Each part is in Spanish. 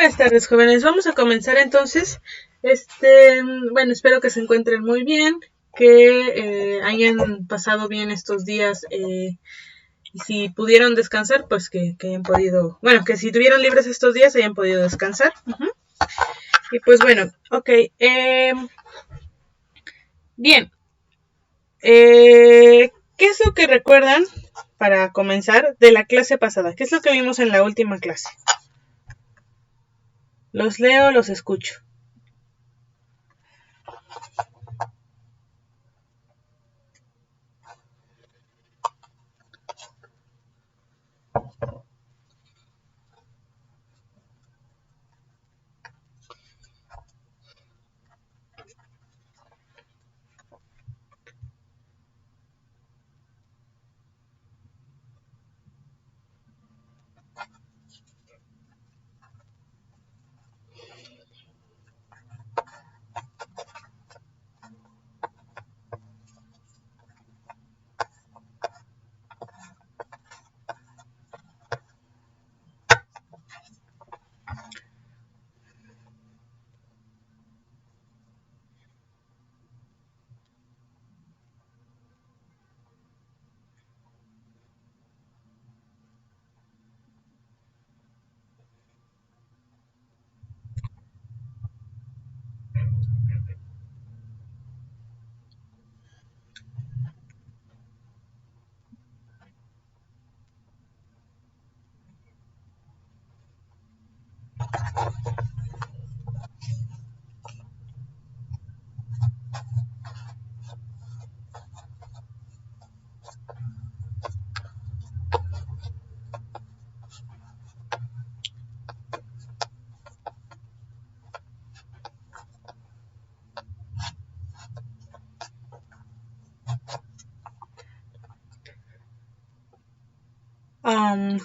Buenas tardes, jóvenes. Vamos a comenzar entonces. Bueno, espero que se encuentren muy bien, que hayan pasado bien estos días y si pudieron descansar, pues que hayan podido, bueno, que si tuvieron libres estos días hayan podido descansar. Y pues bueno, ok. Bien. ¿Qué es lo que recuerdan para comenzar de la clase pasada? ¿Qué es lo que vimos en la última clase? Los leo, los escucho.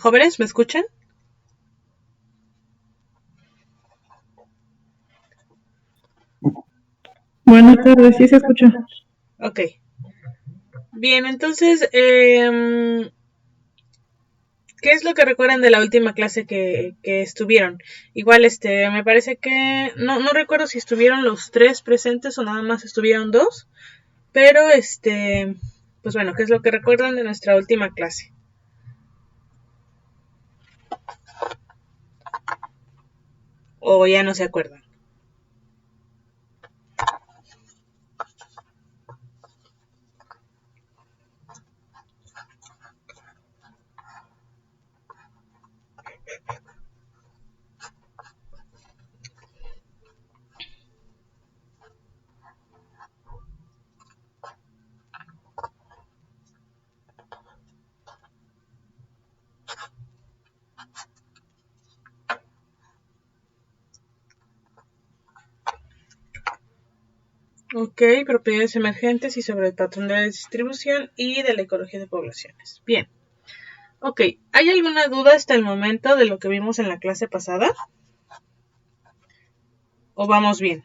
Jóvenes, ¿me escuchan? Buenas tardes, sí se escucha. Ok. Bien, entonces, ¿qué es lo que recuerdan de la última clase que estuvieron? Igual, me parece que, no recuerdo si estuvieron los 3 presentes o nada más estuvieron 2, pero pues bueno, ¿qué es lo que recuerdan de nuestra última clase? O ya no se acuerdan. Ok, propiedades emergentes y sobre el patrón de la distribución y de la ecología de poblaciones. Bien. Ok, ¿hay alguna duda hasta el momento de lo que vimos en la clase pasada? ¿O vamos bien?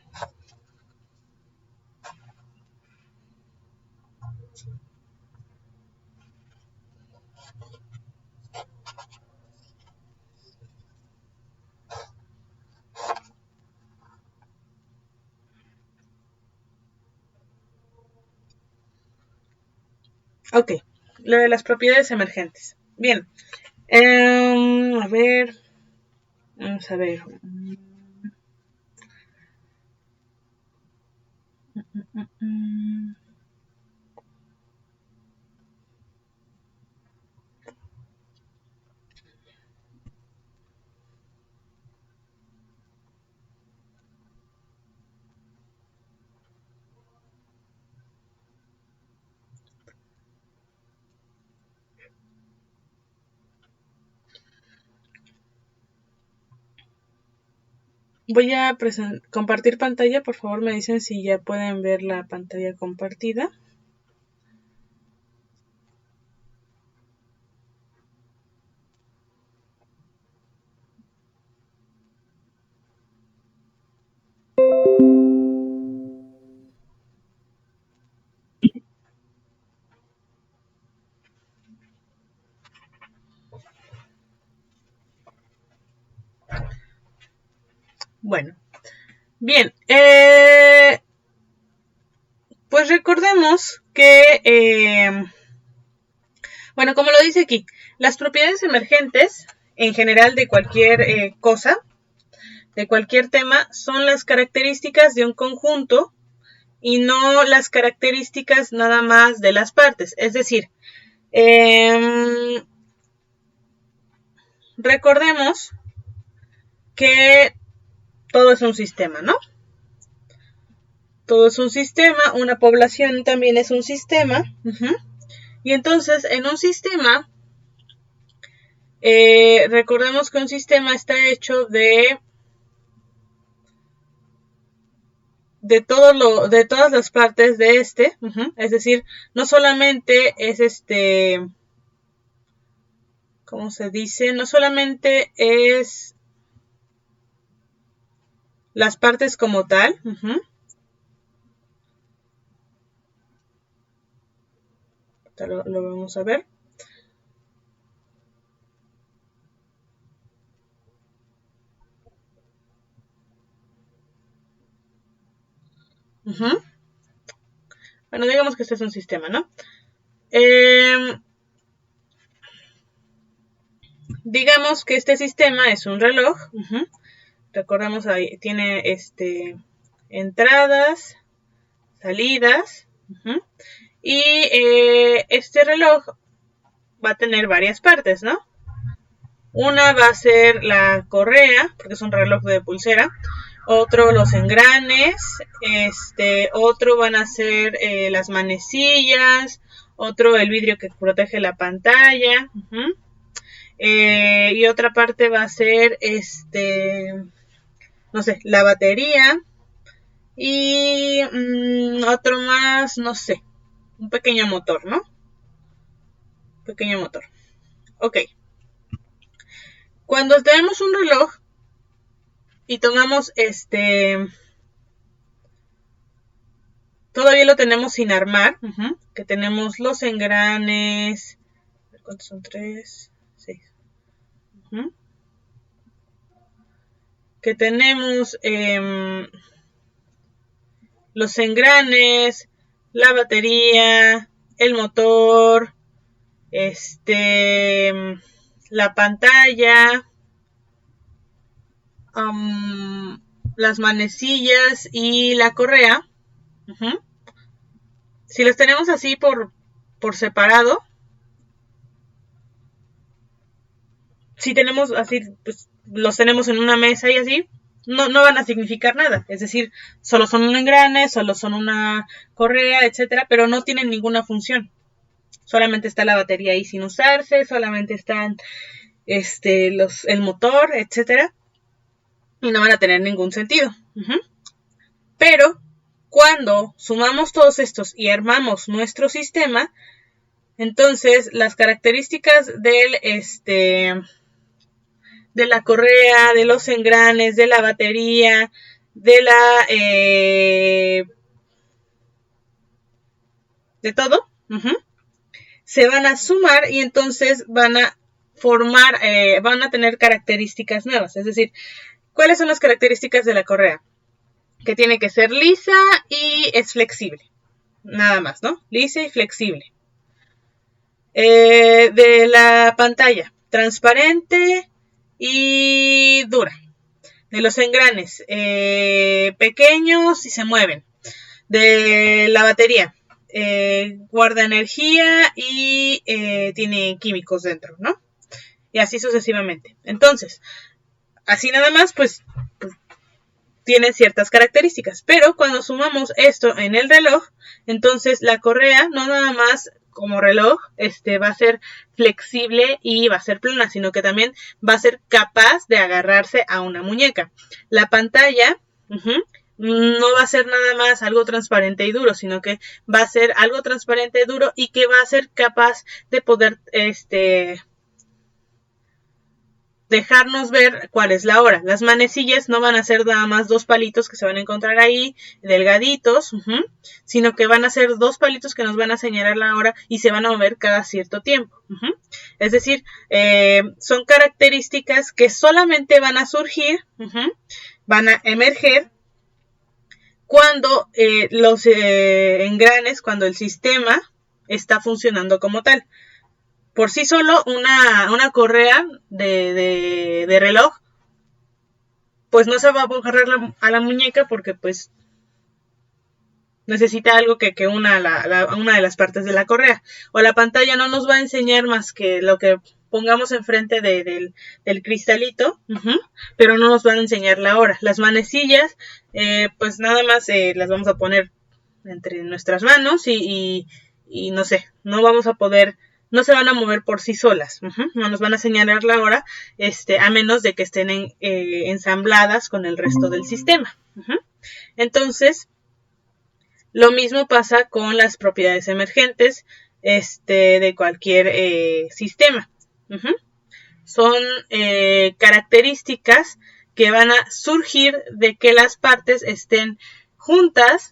Ok, lo de las propiedades emergentes. Bien. A ver. Vamos a ver. Voy a compartir pantalla. Por favor, me dicen si ya pueden ver la pantalla compartida. Bueno, bien, pues recordemos que, bueno, como lo dice aquí, las propiedades emergentes en general de cualquier cosa, de cualquier tema, son las características de un conjunto y no las características nada más de las partes. Es decir, recordemos que todo es un sistema, ¿no? Todo es un sistema, una población también es un sistema. Y entonces, en un sistema, recordemos que un sistema está hecho de todas las partes de este. Es decir, no solamente es ¿cómo se dice? No solamente es las partes como tal. Lo vamos a ver. Bueno, digamos que este es un sistema, ¿no? Digamos que este sistema es un reloj. Recordemos ahí, tiene entradas, salidas. Y este reloj va a tener varias partes, ¿no? Una va a ser la correa, porque es un reloj de pulsera. Otro los engranes. Otro van a ser las manecillas. Otro el vidrio que protege la pantalla. Y otra parte va a ser no sé, la batería. Y otro más, no sé, un pequeño motor, ¿no? Pequeño motor. Ok. Cuando tenemos un reloj y tomamos todavía lo tenemos sin armar, que tenemos los engranes, ¿cuántos son? 3, 6. Que tenemos los engranes, la batería, el motor, la pantalla, las manecillas y la correa. Si los tenemos así por separado, si tenemos así, pues los tenemos en una mesa y así, no van a significar nada. Es decir, solo son un engrane, solo son una correa, etcétera, pero no tienen ninguna función. Solamente está la batería ahí sin usarse, solamente están el motor, etcétera, y no van a tener ningún sentido. Pero cuando sumamos todos estos y armamos nuestro sistema, entonces las características de la correa, de los engranes, de la batería, de todo, se van a sumar y entonces van a formar, van a tener características nuevas. Es decir, ¿cuáles son las características de la correa? Que tiene que ser lisa y es flexible. Nada más, ¿no? Lisa y flexible. De la pantalla, transparente y dura. De los engranes, pequeños y se mueven. De la batería, guarda energía y tiene químicos dentro, ¿no? Y así sucesivamente. Entonces, así nada más, pues tiene ciertas características. Pero cuando sumamos esto en el reloj, entonces la correa no nada más como reloj va a ser flexible y va a ser plana, sino que también va a ser capaz de agarrarse a una muñeca. La pantalla no va a ser nada más algo transparente y duro, sino que va a ser algo transparente y duro y que va a ser capaz de poder dejarnos ver cuál es la hora. Las manecillas no van a ser nada más dos palitos que se van a encontrar ahí, delgaditos, sino que van a ser dos palitos que nos van a señalar la hora y se van a mover cada cierto tiempo. Es decir, son características que solamente van a surgir van a emerger cuando los engranes, cuando el sistema está funcionando como tal. Por sí solo una correa de reloj, pues no se va a agarrar a la muñeca porque pues necesita algo que una de las partes de la correa. O la pantalla no nos va a enseñar más que lo que pongamos enfrente del cristalito, pero no nos van a enseñar la hora. Las manecillas, pues nada más las vamos a poner entre nuestras manos y no sé, no vamos a poder, no se van a mover por sí solas, no nos van a señalar la hora, a menos de que estén ensambladas con el resto del sistema. Entonces, lo mismo pasa con las propiedades emergentes de cualquier sistema. Son características que van a surgir de que las partes estén juntas,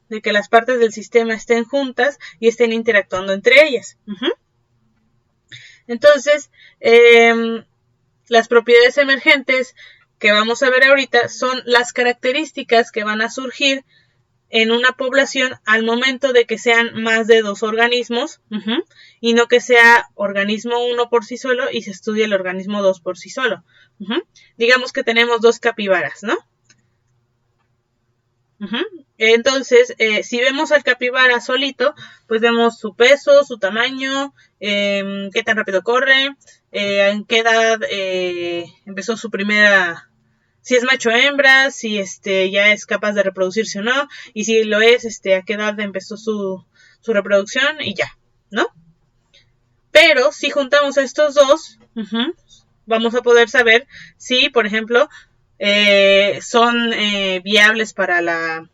de que las partes del sistema estén juntas y estén interactuando entre ellas. Entonces, las propiedades emergentes que vamos a ver ahorita son las características que van a surgir en una población al momento de que sean más de 2 organismos, y no que sea organismo 1 por sí solo y se estudie el organismo 2 por sí solo. Digamos que tenemos 2 capibaras, ¿no? Entonces, si vemos al capibara solito, pues vemos su peso, su tamaño, qué tan rápido corre, en qué edad empezó su primera, si es macho o hembra, si ya es capaz de reproducirse o no, y si lo es, a qué edad empezó su reproducción y ya, ¿no? Pero si juntamos a estos dos, vamos a poder saber si, por ejemplo, son viables para la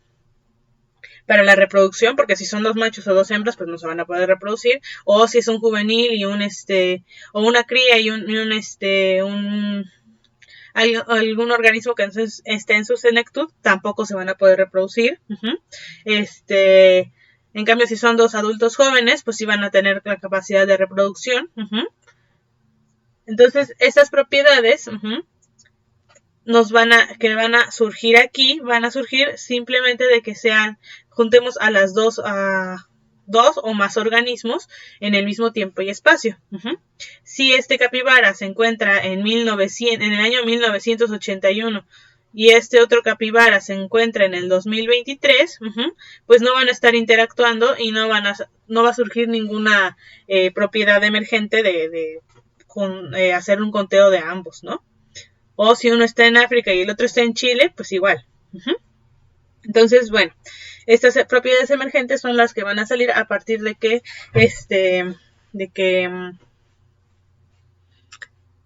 reproducción, porque si son 2 machos o 2 hembras, pues no se van a poder reproducir, o si es un juvenil y o una cría y algún organismo que esté en su senectud, tampoco se van a poder reproducir. En cambio, si son 2 adultos jóvenes, pues sí van a tener la capacidad de reproducción. Entonces, estas propiedades que van a surgir aquí, van a surgir simplemente de que juntemos a las dos o más organismos en el mismo tiempo y espacio. Si este capibara se encuentra en el año 1981 y este otro capibara se encuentra en el 2023, pues no van a estar interactuando y no va a surgir ninguna propiedad emergente de hacer un conteo de ambos, ¿no? O si uno está en África y el otro está en Chile, pues igual. Entonces, bueno, estas propiedades emergentes son las que van a salir a partir de que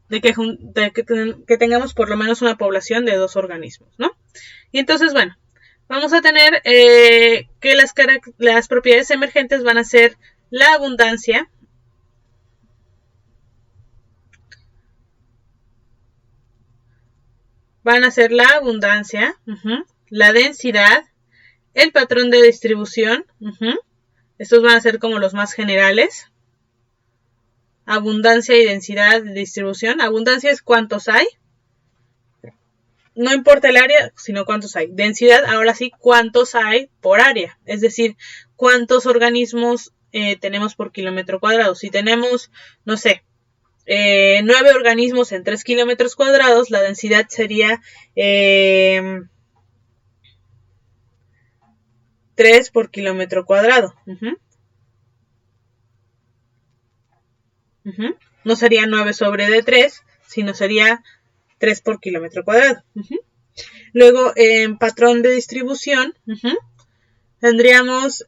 que tengamos por lo menos una población de 2 organismos, ¿no? Y entonces, bueno, vamos a tener que las propiedades emergentes van a ser la abundancia, la densidad, el patrón de distribución, estos van a ser como los más generales. Abundancia y densidad de distribución. Abundancia es cuántos hay. No importa el área, sino cuántos hay. Densidad, ahora sí, cuántos hay por área. Es decir, cuántos organismos tenemos por kilómetro cuadrado. Si tenemos, no sé, 9 organismos en 3 kilómetros cuadrados, la densidad sería 3 por kilómetro cuadrado. No sería 9 sobre de 3, sino sería 3 por kilómetro cuadrado. Luego, en patrón de distribución, tendríamos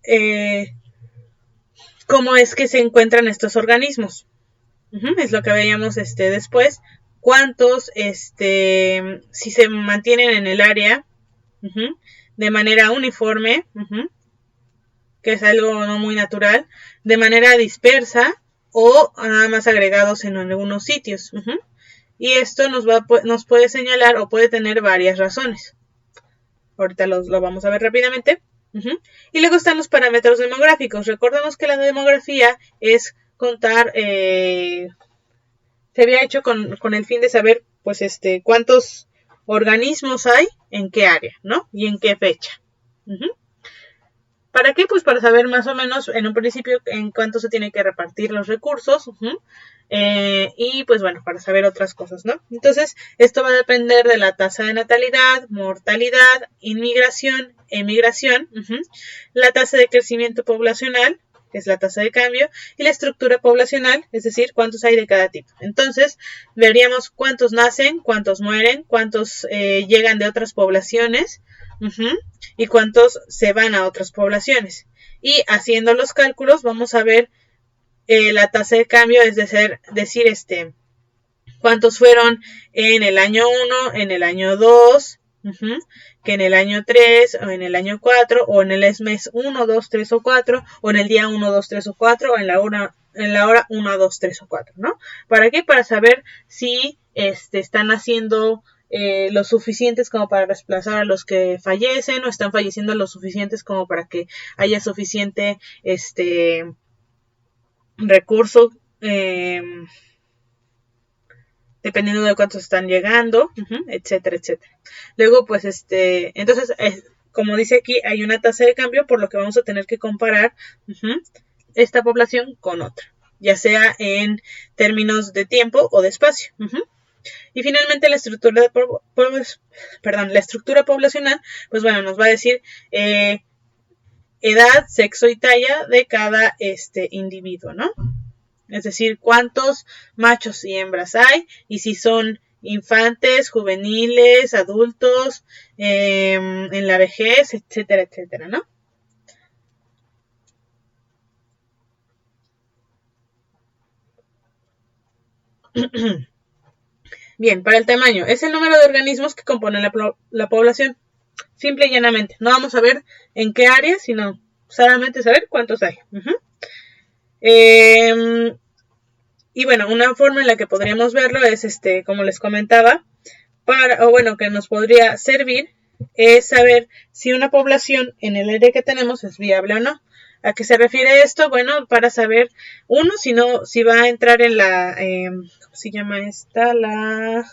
cómo es que se encuentran estos organismos. Es lo que veíamos después. Cuántos, si se mantienen en el área de manera uniforme, que es algo no muy natural, de manera dispersa o nada más agregados en algunos sitios. Y esto nos puede señalar o puede tener varias razones. Ahorita lo vamos a ver rápidamente. Y luego están los parámetros demográficos. Recordemos que la demografía es contar, se había hecho con el fin de saber pues cuántos organismos hay en qué área, ¿no? Y en qué fecha. ¿Para qué? Pues para saber más o menos en un principio en cuánto se tienen que repartir los recursos. Y pues bueno, para saber otras cosas, ¿no? Entonces, esto va a depender de la tasa de natalidad, mortalidad, inmigración, emigración, la tasa de crecimiento poblacional, que es la tasa de cambio, y la estructura poblacional, es decir, cuántos hay de cada tipo. Entonces, veríamos cuántos nacen, cuántos mueren, cuántos llegan de otras poblaciones, y cuántos se van a otras poblaciones. Y haciendo los cálculos, vamos a ver la tasa de cambio, es decir, cuántos fueron en el año 1, en el año 2, que en el año 3, o en el año 4, o en el mes 1, 2, 3 o 4, o en el día 1, 2, 3 o 4, o en la hora 1, 2, 3 o 4, ¿no? ¿Para qué? Para saber si están haciendo los suficientes como para desplazar a los que fallecen, o están falleciendo los suficientes como para que haya suficiente recurso, dependiendo de cuántos están llegando, etcétera, etcétera. Luego, pues, entonces, como dice aquí, hay una tasa de cambio, por lo que vamos a tener que comparar esta población con otra, ya sea en términos de tiempo o de espacio. Y finalmente la estructura poblacional, pues bueno, nos va a decir edad, sexo y talla de cada individuo, ¿no? Es decir, cuántos machos y hembras hay, y si son infantes, juveniles, adultos, en la vejez, etcétera, etcétera, ¿no? Bien, para el tamaño, es el número de organismos que componen la población. Simple y llanamente. No vamos a ver en qué área, sino solamente saber cuántos hay. Y bueno, una forma en la que podríamos verlo es, como les comentaba, que nos podría servir es saber si una población en el área que tenemos es viable o no. ¿A qué se refiere esto? Bueno, para saber, uno, si va a entrar en la, ¿cómo se llama esta? La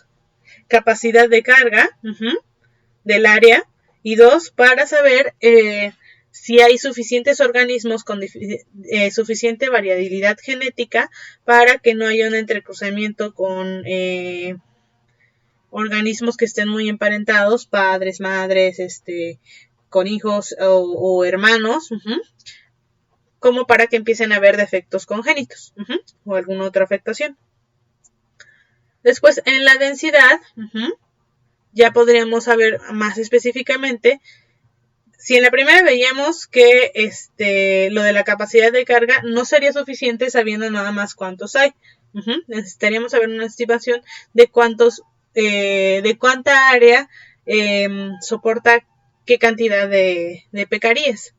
capacidad de carga del área. Y dos, para saber si hay suficientes organismos con suficiente variabilidad genética para que no haya un entrecruzamiento con organismos que estén muy emparentados, padres, madres, con hijos o hermanos, como para que empiecen a haber defectos congénitos o alguna otra afectación. Después, en la densidad, ya podríamos saber más específicamente. Si en la primera veíamos que lo de la capacidad de carga no sería suficiente sabiendo nada más cuántos hay. Necesitaríamos saber una estimación de de cuánta área soporta qué cantidad de pecaríes.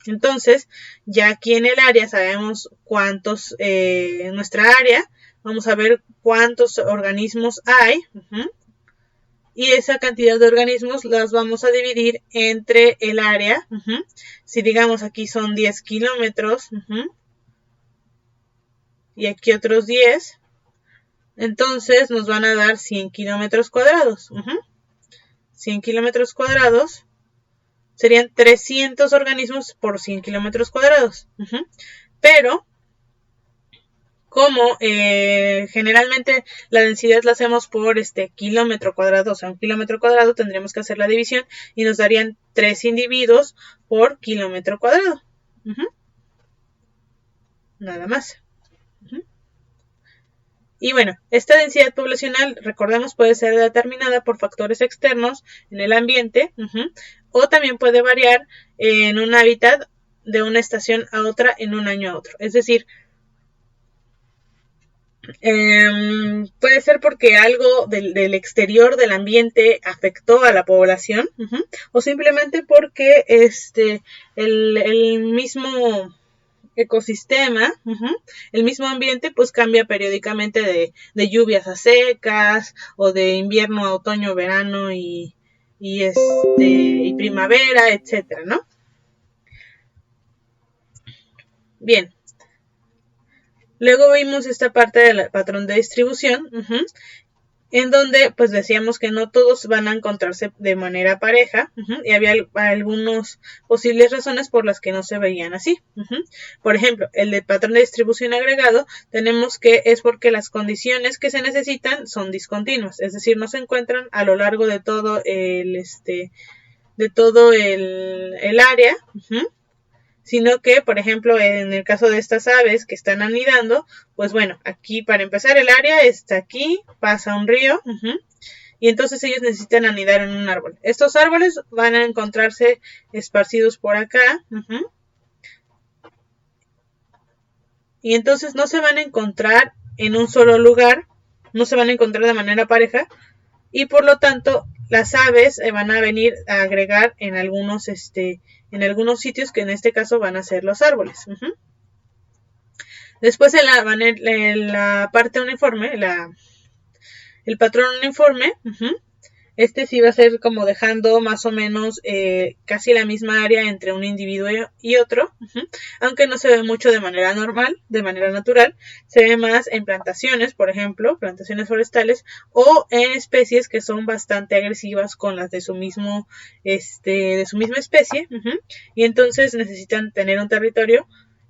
Entonces, ya aquí en el área sabemos cuántos, en nuestra área, vamos a ver cuántos organismos hay. Y esa cantidad de organismos las vamos a dividir entre el área. Si digamos aquí son 10 kilómetros y aquí otros 10, entonces nos van a dar 100 kilómetros cuadrados. 100 kilómetros cuadrados serían 300 organismos por 100 kilómetros cuadrados. Pero como generalmente la densidad la hacemos por kilómetro cuadrado, o sea, un kilómetro cuadrado, tendríamos que hacer la división y nos darían 3 individuos por kilómetro cuadrado. Nada más. Y bueno, esta densidad poblacional, recordemos, puede ser determinada por factores externos en el ambiente, o también puede variar en un hábitat de una estación a otra, en un año a otro. Es decir, puede ser porque algo del exterior del ambiente afectó a la población, o simplemente porque el mismo ecosistema, el mismo ambiente, pues cambia periódicamente de lluvias a secas, o de invierno a otoño, verano y primavera, etcétera, ¿no? Bien. Luego vimos esta parte del patrón de distribución, en donde pues decíamos que no todos van a encontrarse de manera pareja, y había algunas posibles razones por las que no se veían así. Por ejemplo, el de patrón de distribución agregado tenemos que es porque las condiciones que se necesitan son discontinuas, es decir, no se encuentran a lo largo de todo el área, sino que, por ejemplo, en el caso de estas aves que están anidando, pues bueno, aquí para empezar el área está aquí, pasa un río, y entonces ellos necesitan anidar en un árbol. Estos árboles van a encontrarse esparcidos por acá, y entonces no se van a encontrar en un solo lugar, no se van a encontrar de manera pareja, y por lo tanto las aves van a venir a agregar en algunos sitios, que en este caso van a ser los árboles. Después en la parte uniforme, el patrón uniforme, este sí va a ser como dejando más o menos casi la misma área entre un individuo y otro, aunque no se ve mucho de manera normal, de manera natural, se ve más en plantaciones, por ejemplo, plantaciones forestales, o en especies que son bastante agresivas con las de su misma especie, y entonces necesitan tener un territorio,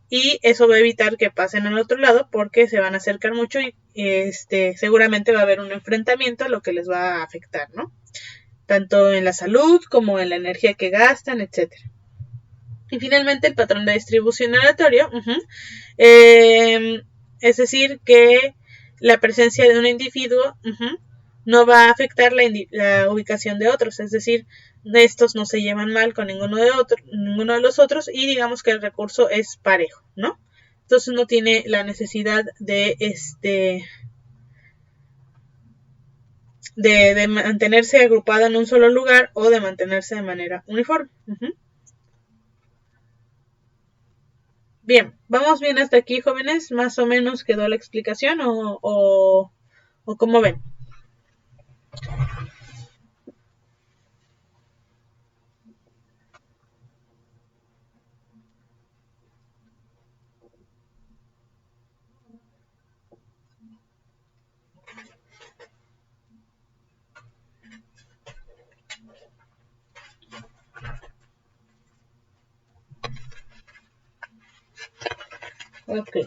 y eso va a evitar que pasen al otro lado porque se van a acercar mucho y seguramente va a haber un enfrentamiento, lo que les va a afectar, ¿no? Tanto en la salud como en la energía que gastan, etc. Y finalmente el patrón de distribución aleatorio, es decir, que la presencia de un individuo no va a afectar la ubicación de otros, es decir, estos no se llevan mal con ninguno de los otros, y digamos que el recurso es parejo, ¿no? Entonces no tiene la necesidad de mantenerse agrupado en un solo lugar o de mantenerse de manera uniforme. Bien, ¿vamos bien hasta aquí, jóvenes? ¿Más o menos quedó la explicación o cómo ven? Ok.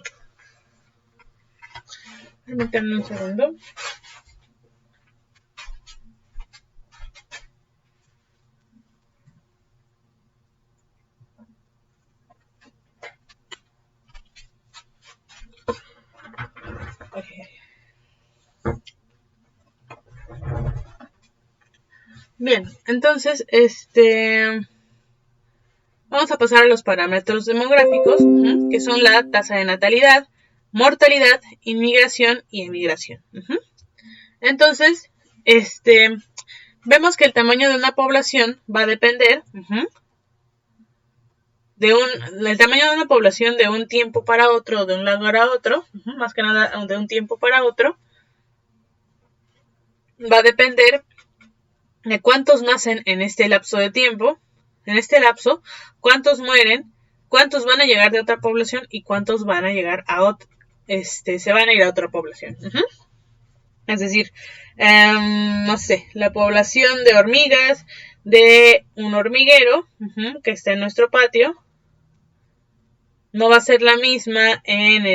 Permítanme un segundo. Okay. Bien, entonces, vamos a pasar a los parámetros demográficos, que son la tasa de natalidad, mortalidad, inmigración y emigración. Entonces, vemos que el tamaño de una población va a depender del tamaño de una población de un tiempo para otro, de un lugar a otro, más que nada de un tiempo para otro, va a depender de cuántos nacen en este lapso de tiempo, en este lapso, cuántos mueren, cuántos van a llegar de otra población y cuántos van a llegar a otra, se van a ir a otra población. Es decir, no sé, la población de hormigas de un hormiguero que está en nuestro patio no va a ser la misma en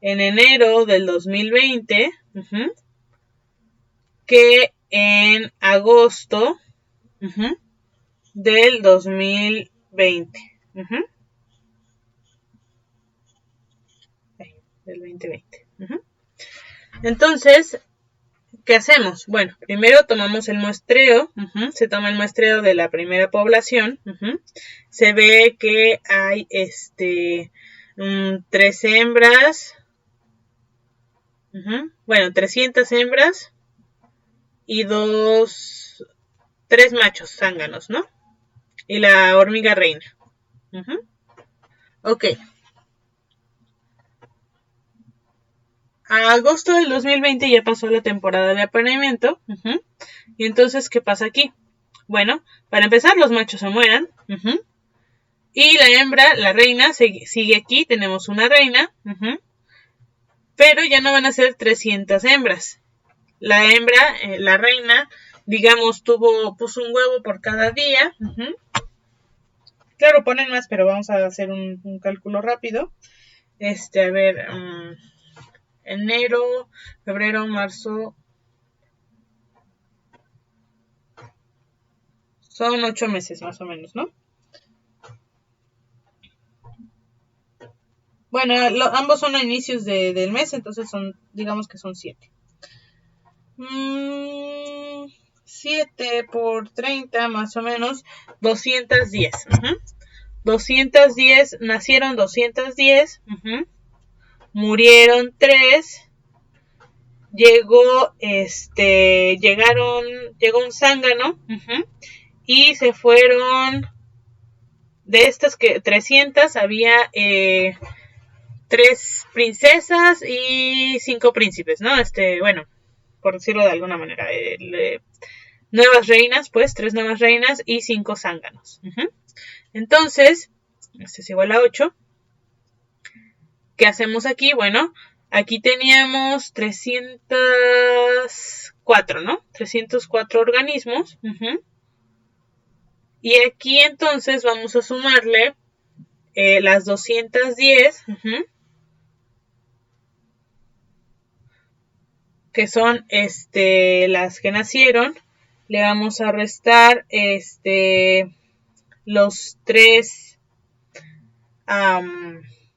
enero del 2020 que en agosto del 2020. Del 2020. Entonces, ¿qué hacemos? Bueno, primero tomamos el muestreo, se toma el muestreo de la primera población, se ve que hay 3 hembras, 300 hembras y 3 machos zánganos, ¿no? Y la hormiga reina. Ok. A agosto del 2020 ya pasó la temporada de apareamiento. Y entonces, ¿qué pasa aquí? Bueno, para empezar, los machos se mueran. Y la hembra, la reina, sigue aquí. Tenemos una reina. pero ya no van a ser 300 hembras. La hembra, la reina, digamos, puso un huevo por cada día. Claro, ponen más, pero vamos a hacer un cálculo rápido. A ver, enero, febrero, marzo. Son 8 meses más o menos, ¿no? Bueno, ambos son a inicios del mes, entonces digamos que son 7. 7 por 30 más o menos 210. 210, nacieron 210, murieron 3. Llegó un zángano, y se fueron. De estas 300 había 3 princesas y 5 príncipes, ¿no? Bueno, por decirlo de alguna manera, nuevas reinas, pues 3 nuevas reinas y 5 zánganos. Entonces, este es igual a 8. ¿Qué hacemos aquí? Bueno, aquí teníamos 304, ¿no? 304 organismos. Y aquí entonces vamos a sumarle las 210, que son las que nacieron. Le vamos a restar los 3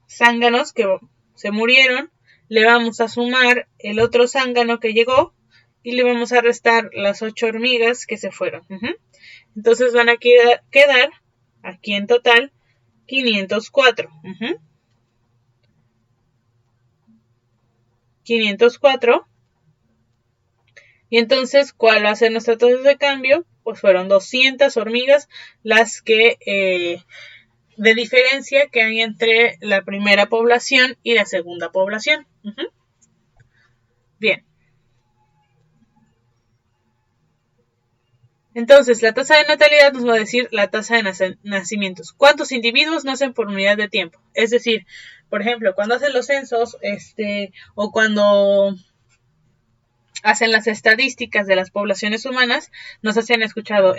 zánganos que se murieron. Le vamos a sumar el otro zángano que llegó y le vamos a restar las 8 hormigas que se fueron. Entonces van a quedar aquí en total 504. 504. Y entonces, ¿cuál va a ser nuestra tasa de cambio? Pues fueron 200 hormigas las que de diferencia que hay entre la primera población y la segunda población. Bien. Entonces, la tasa de natalidad nos va a decir la tasa de nacimientos. ¿Cuántos individuos nacen por unidad de tiempo? Es decir, por ejemplo, cuando hacen los censos, o cuando hacen las estadísticas de las poblaciones humanas, nos hacen escuchado,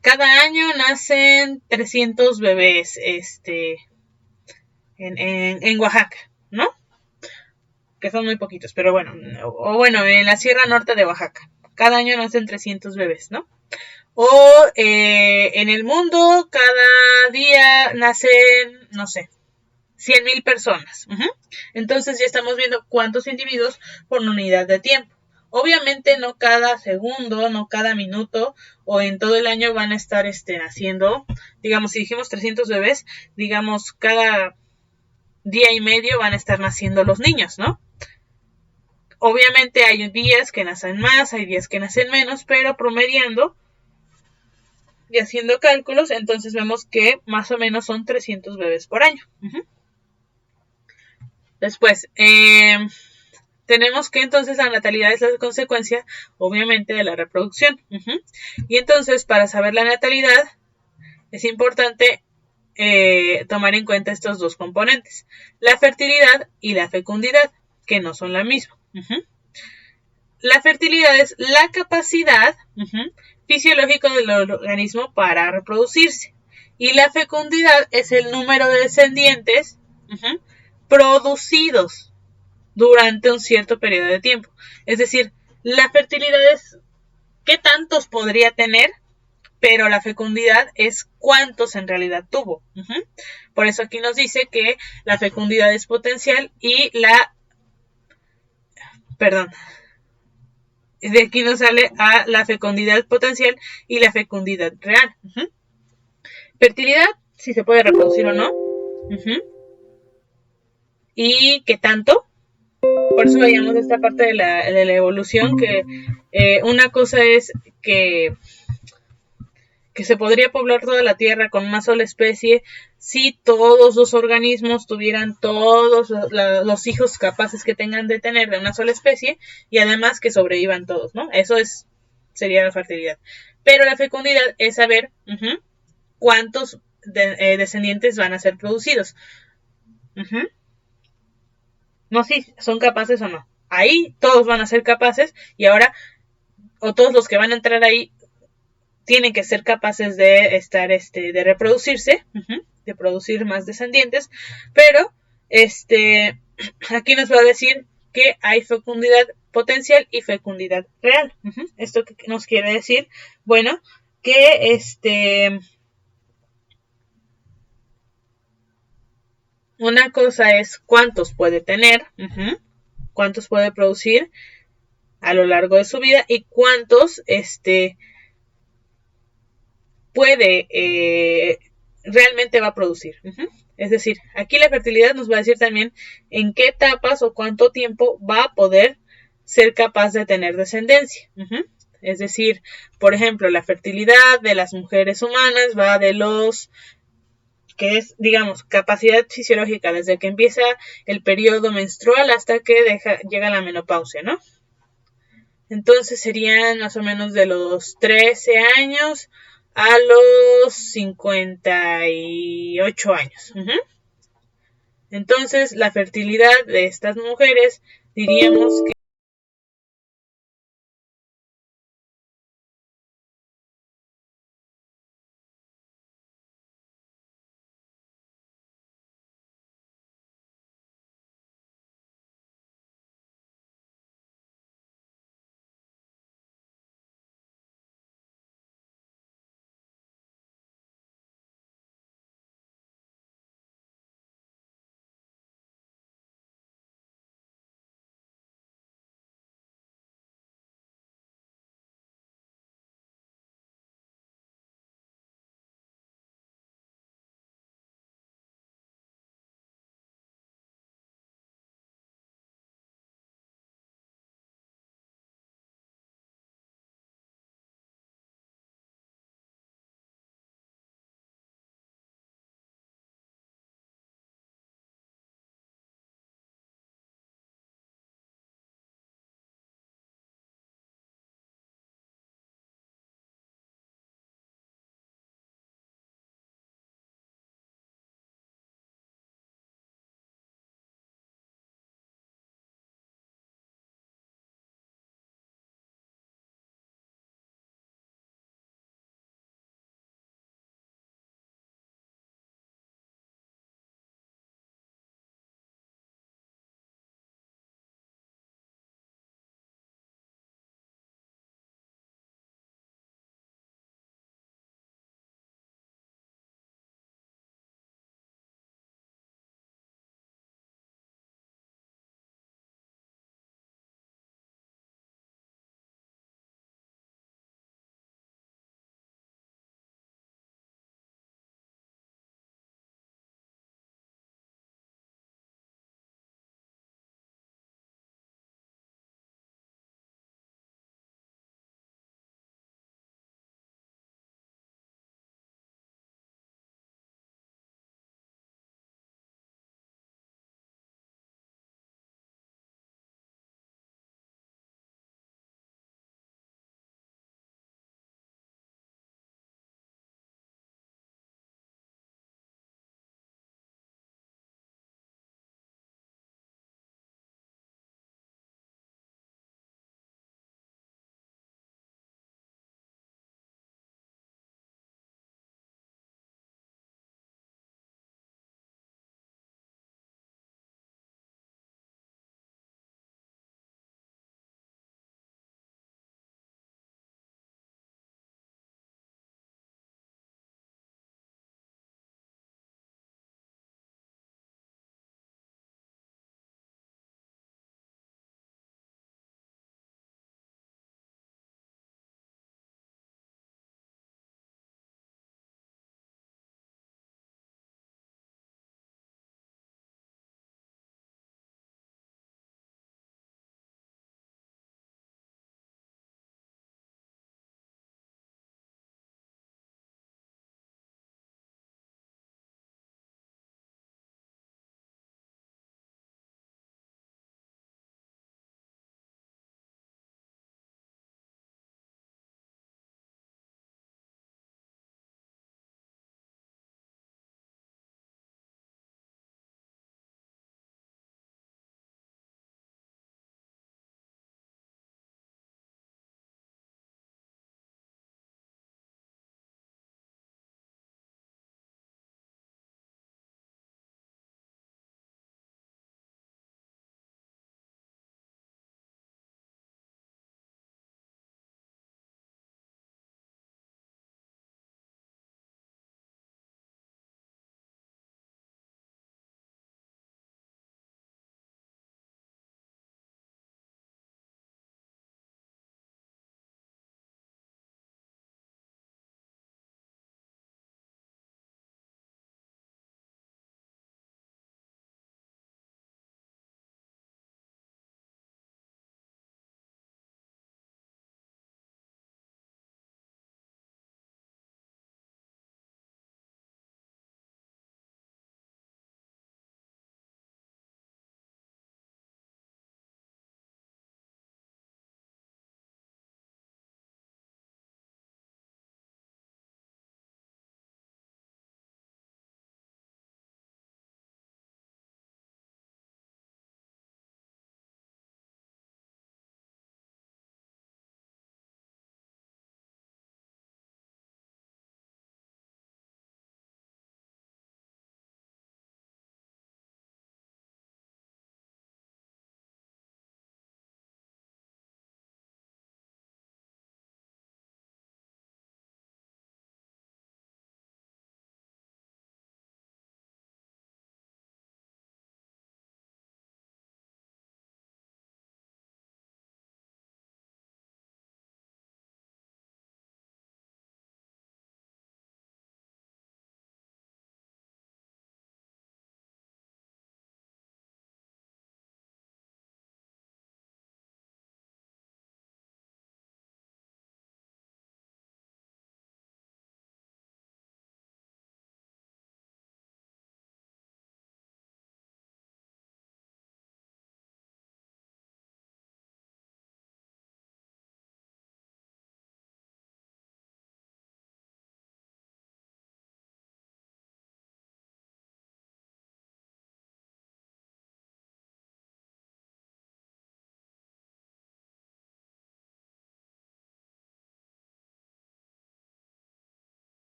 cada año nacen 300 bebés, en Oaxaca, ¿no? Que son muy poquitos, pero bueno, en la Sierra Norte de Oaxaca. Cada año nacen 300 bebés, ¿no? O en el mundo, cada día nacen, no sé, 100,000 personas. Entonces ya estamos viendo cuántos individuos por unidad de tiempo. Obviamente no cada segundo, no cada minuto o en todo el año van a estar naciendo. Digamos, si dijimos 300 bebés, digamos, cada día y medio van a estar naciendo los niños, ¿no? Obviamente hay días que nacen más, hay días que nacen menos, pero promediando y haciendo cálculos, entonces vemos que más o menos son 300 bebés por año. Después, tenemos que entonces la natalidad es la consecuencia, obviamente, de la reproducción. Y entonces, para saber la natalidad, es importante tomar en cuenta estos dos componentes, la fertilidad y la fecundidad, que no son la misma. La fertilidad es la capacidad fisiológica del organismo para reproducirse. Y la fecundidad es el número de descendientes producidos durante un cierto periodo de tiempo. Es decir, la fertilidad es qué tantos podría tener, pero la fecundidad es cuántos en realidad tuvo. Por eso aquí nos dice que la fecundidad es potencial y de aquí nos sale a la fecundidad potencial y la fecundidad real. Fertilidad, si se puede reproducir o no. Y qué tanto. Por eso veíamos esta parte de la evolución, que una cosa es que se podría poblar toda la Tierra con una sola especie si todos los organismos tuvieran todos los hijos capaces que tengan de tener de una sola especie y además que sobrevivan todos, ¿no? Eso sería la fertilidad. Pero la fecundidad es saber cuántos descendientes van a ser producidos. No si son capaces o no. Ahí todos van a ser capaces y ahora, o todos los que van a entrar ahí tienen que ser capaces de estar, de reproducirse, de producir más descendientes, pero, aquí nos va a decir que hay fecundidad potencial y fecundidad real. ¿Esto qué nos quiere decir? Bueno, que una cosa es cuántos puede tener, cuántos puede producir a lo largo de su vida y cuántos puede realmente va a producir. Es decir, aquí la fertilidad nos va a decir también en qué etapas o cuánto tiempo va a poder ser capaz de tener descendencia. Es decir, por ejemplo, la fertilidad de las mujeres humanas va de los que es, digamos, capacidad fisiológica desde que empieza el periodo menstrual hasta que llega la menopausia, ¿no? Entonces serían más o menos de los 13 años a los 58 años. Entonces la fertilidad de estas mujeres diríamos que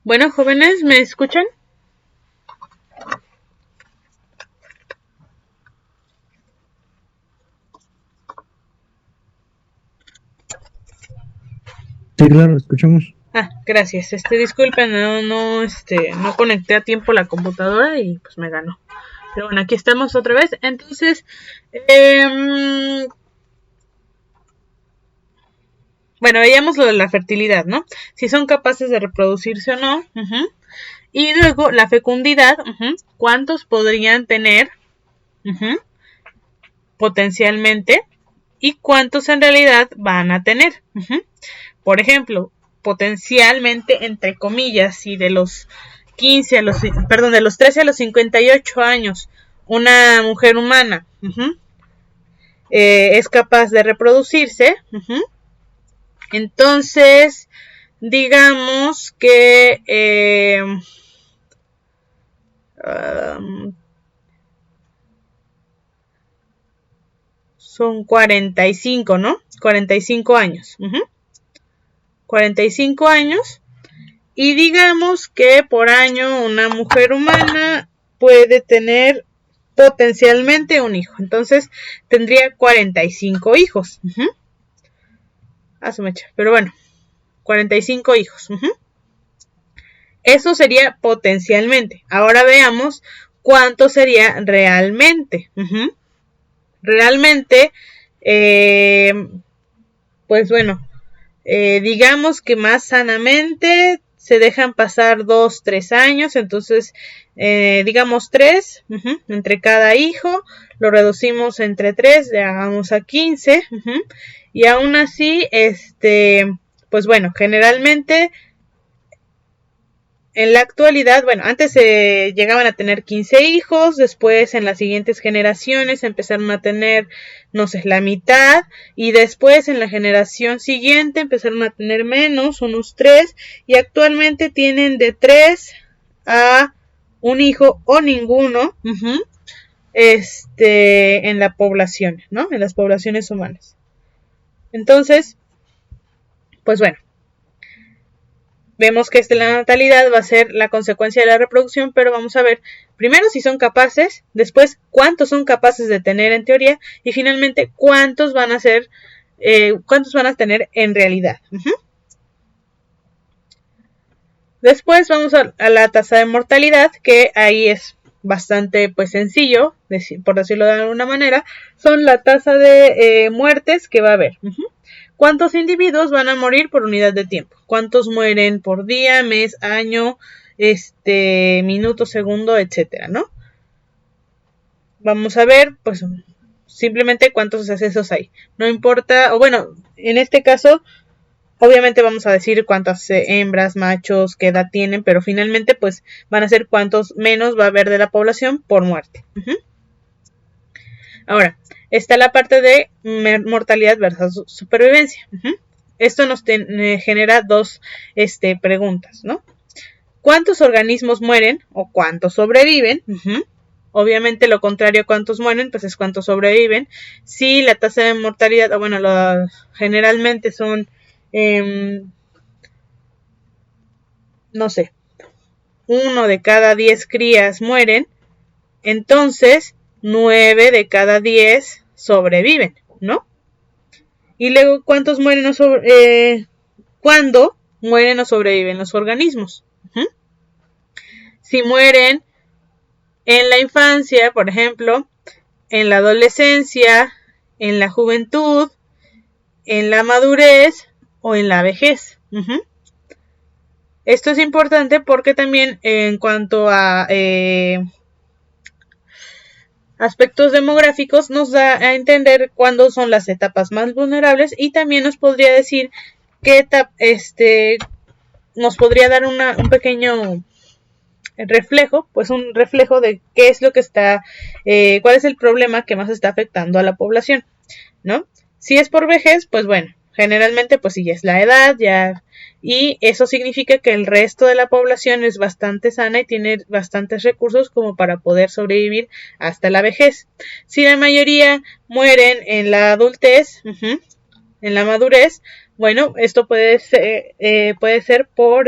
Bueno, jóvenes, ¿me escuchan? Sí, claro, escuchamos. Gracias. Disculpen, no conecté a tiempo la computadora y pues me ganó. Pero bueno, aquí estamos otra vez. Entonces, bueno, veíamos lo de la fertilidad, ¿no? Si son capaces de reproducirse o no. Y luego la fecundidad, ¿cuántos podrían tener potencialmente? Y cuántos en realidad van a tener. Por ejemplo, potencialmente, entre comillas, y de los 15 a los, de los 13 a los 58 años, una mujer humana es capaz de reproducirse, entonces, digamos que son 45, ¿no? 45 años. 45 años. Y digamos que por año una mujer humana puede tener potencialmente un hijo. Entonces tendría 45 hijos. Su mecha. Pero bueno, 45 hijos. Eso sería potencialmente. Ahora veamos cuánto sería realmente. Realmente, pues bueno, digamos que más sanamente se dejan pasar 2, 3 años, entonces digamos 3 entre cada hijo, lo reducimos entre 3, llegamos a 15 y aún así, pues bueno, generalmente en la actualidad, bueno, antes se llegaban a tener 15 hijos, después en las siguientes generaciones empezaron a tener, no sé, la mitad, y después en la generación siguiente empezaron a tener menos, unos 3, y actualmente tienen de 3 a un hijo o ninguno en la población, ¿no? En las poblaciones humanas. Entonces, pues bueno. Vemos que la natalidad va a ser la consecuencia de la reproducción, pero vamos a ver primero si son capaces, después cuántos son capaces de tener en teoría y finalmente cuántos van a ser, cuántos van a tener en realidad. Después vamos a la tasa de mortalidad, que ahí es bastante pues sencillo, por decirlo de alguna manera, son la tasa de muertes que va a haber. ¿Cuántos individuos van a morir por unidad de tiempo? ¿Cuántos mueren por día, mes, año, minuto, segundo, etcétera, ¿no? Vamos a ver, pues, simplemente cuántos accesos hay. No importa, o bueno, en este caso, obviamente vamos a decir cuántas hembras, machos, qué edad tienen, pero finalmente, pues, van a ser cuántos menos va a haber de la población por muerte. Ahora, está la parte de mortalidad versus supervivencia. Esto nos genera dos preguntas, ¿no? ¿Cuántos organismos mueren o cuántos sobreviven? Obviamente lo contrario a cuántos mueren, pues es cuántos sobreviven. Si la tasa de mortalidad, bueno, generalmente son, no sé, 1 de cada 10 crías mueren, entonces 9 de cada 10 sobreviven, ¿no? Y luego, ¿cuántos mueren ¿cuándo mueren o sobreviven los organismos? Si mueren en la infancia, por ejemplo, en la adolescencia, en la juventud, en la madurez o en la vejez. Esto es importante porque también en cuanto a aspectos demográficos nos da a entender cuándo son las etapas más vulnerables y también nos podría decir qué nos podría dar un pequeño reflejo, pues un reflejo de qué es lo que está, cuál es el problema que más está afectando a la población, ¿no? Si es por vejez, pues bueno, generalmente pues sí, ya es la edad, y eso significa que el resto de la población es bastante sana y tiene bastantes recursos como para poder sobrevivir hasta la vejez. Si la mayoría mueren en la adultez, en la madurez, Bueno, esto puede ser por